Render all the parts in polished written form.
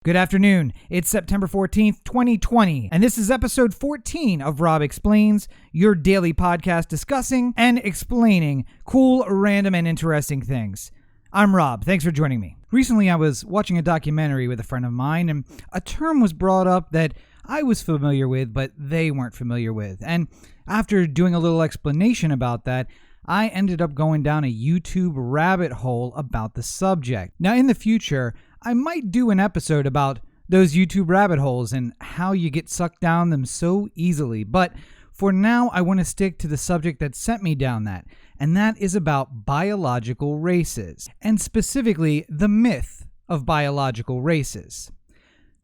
Good afternoon. It's September 14th, 2020, and this is episode 14 of Rob Explains, your daily podcast discussing and explaining cool, random, and interesting things. I'm Rob. Thanks for joining me. Recently, I was watching a documentary with a friend of mine, and a term was brought up that I was familiar with, but they weren't familiar with. And after doing a little explanation about that, I ended up going down a YouTube rabbit hole about the subject. Now, in the future, I might do an episode about those YouTube rabbit holes and how you get sucked down them so easily. But for now, I want to stick to the subject that sent me down that, and that is about biological races, and specifically the myth of biological races.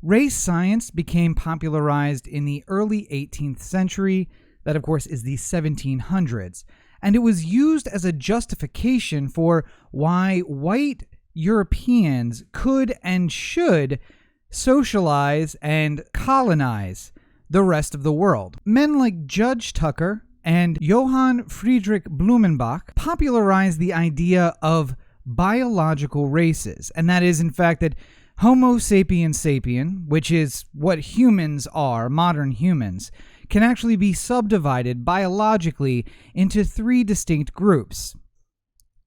Race science became popularized in the early 18th century, that of course is the 1700s, and it was used as a justification for why white Europeans could and should socialize and colonize the rest of the world. Men like Judge Tucker and Johann Friedrich Blumenbach popularized the idea of biological races, and that is in fact that Homo sapiens sapien, which is what humans are, modern humans, can actually be subdivided biologically into three distinct groups: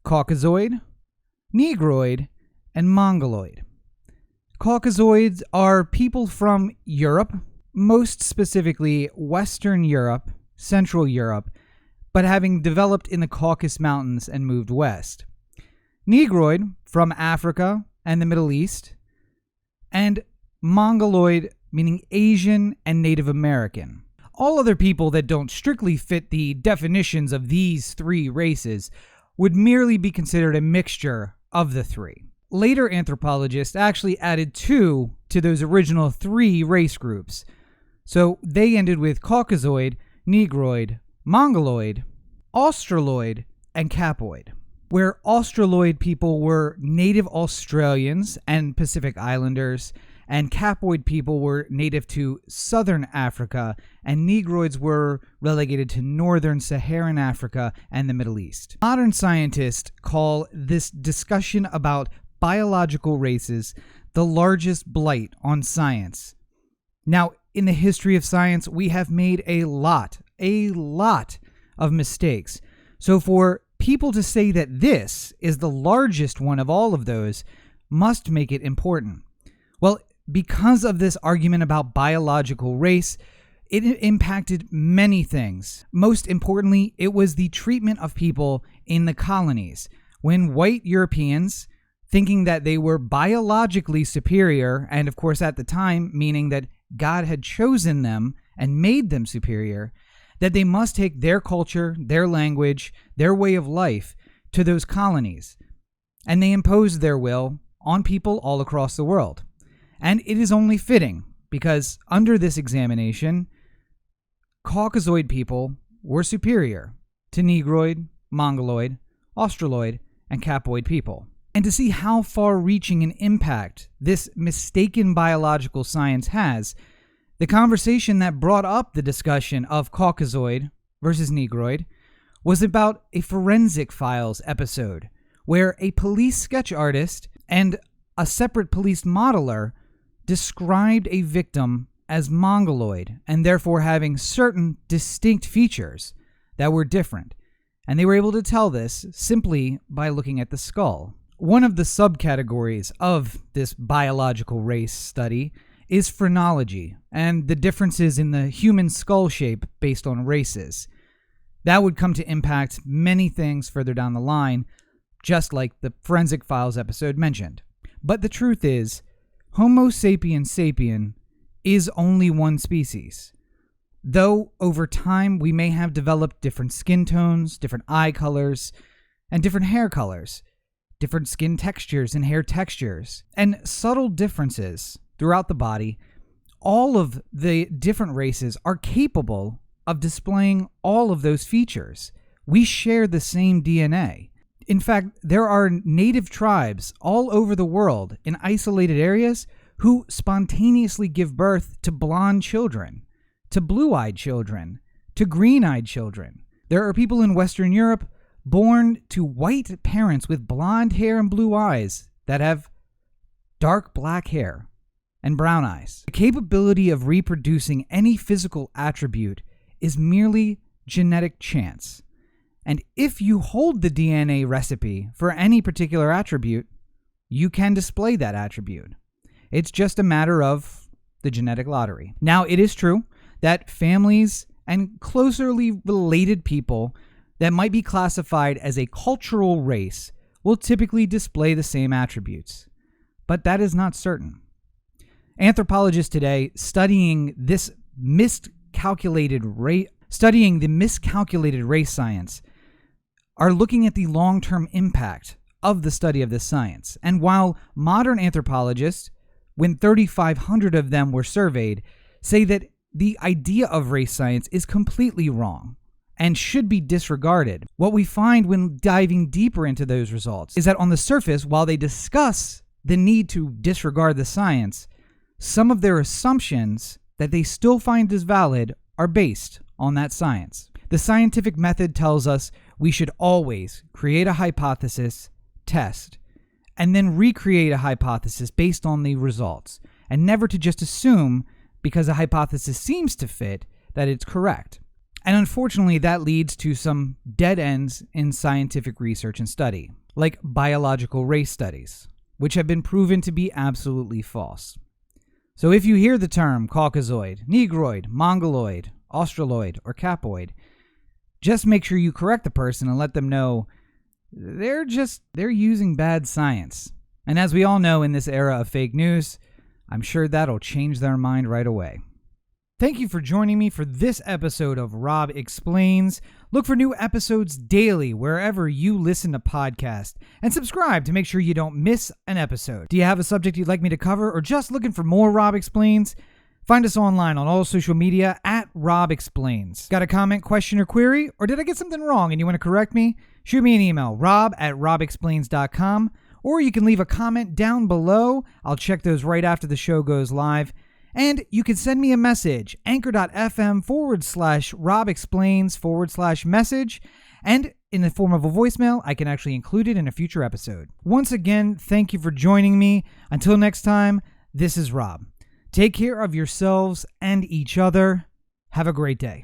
Caucasoid, Negroid, and Mongoloid. Caucasoids are people from Europe, most specifically Western Europe, Central Europe, but having developed in the Caucasus Mountains and moved west. Negroid from Africa and the Middle East, and Mongoloid meaning Asian and Native American. All other people that don't strictly fit the definitions of these three races would merely be considered a mixture of the three. Later anthropologists actually added two to those original three race groups. So they ended with Caucasoid, Negroid, Mongoloid, Australoid, and Capoid, where Australoid people were native Australians and Pacific Islanders, and Capoid people were native to southern Africa, and Negroids were relegated to northern Saharan Africa and the Middle East. Modern scientists call this discussion about biological races the largest blight on science. Now, in the history of science, we have made a lot of mistakes. So for people to say that this is the largest one of all of those must make it important. Well, because of this argument about biological race, it impacted many things. Most importantly, it was the treatment of people in the colonies. When white Europeans, thinking that they were biologically superior, and of course at the time, meaning that God had chosen them and made them superior, that they must take their culture, their language, their way of life to those colonies. And they imposed their will on people all across the world. And it is only fitting, because under this examination, Caucasoid people were superior to Negroid, Mongoloid, Australoid, and Capoid people. And to see how far-reaching an impact this mistaken biological science has, the conversation that brought up the discussion of Caucasoid versus Negroid was about a Forensic Files episode, where a police sketch artist and a separate police modeler described a victim as Mongoloid and therefore having certain distinct features that were different. And they were able to tell this simply by looking at the skull. One of the subcategories of this biological race study is phrenology and the differences in the human skull shape based on races. That would come to impact many things further down the line, just like the Forensic Files episode mentioned. But the truth is, Homo sapiens sapien is only one species. Though over time we may have developed different skin tones, different eye colors, and different hair colors, different skin textures and hair textures, and subtle differences throughout the body, all of the different races are capable of displaying all of those features. We share the same DNA. In fact, there are native tribes all over the world in isolated areas who spontaneously give birth to blonde children, to blue-eyed children, to green-eyed children. There are people in Western Europe born to white parents with blonde hair and blue eyes that have dark black hair. and brown eyes. The capability of reproducing any physical attribute is merely genetic chance. And if you hold the DNA recipe for any particular attribute, you can display that attribute. It's just a matter of the genetic lottery. Now, it is true that families and closely related people that might be classified as a cultural race will typically display the same attributes, but that is not certain. Anthropologists today studying the miscalculated race science are looking at the long-term impact of the study of this science. And while modern anthropologists, when 3,500 of them were surveyed, say that the idea of race science is completely wrong and should be disregarded, what we find when diving deeper into those results is that on the surface, while they discuss the need to disregard the science, some of their assumptions that they still find as valid are based on that science. The scientific method tells us we should always create a hypothesis, test, and then recreate a hypothesis based on the results, and never to just assume because a hypothesis seems to fit that it's correct. And unfortunately, that leads to some dead ends in scientific research and study, like biological race studies, which have been proven to be absolutely false. So if you hear the term Caucasoid, Negroid, Mongoloid, Australoid, or Capoid, just make sure you correct the person and let them know they're using bad science. And as we all know in this era of fake news, I'm sure that'll change their mind right away. Thank you for joining me for this episode of Rob Explains. Look for new episodes daily wherever you listen to podcasts, and subscribe to make sure you don't miss an episode. Do you have a subject you'd like me to cover, or just looking for more Rob Explains? Find us online on all social media at Rob Explains. Got a comment, question, or query? Or did I get something wrong and you want to correct me? Shoot me an email, rob@robexplains.com, or you can leave a comment down below. I'll check those right after the show goes live. And you can send me a message, anchor.fm/RobExplains/message. And in the form of a voicemail, I can actually include it in a future episode. Once again, thank you for joining me. Until next time, this is Rob. Take care of yourselves and each other. Have a great day.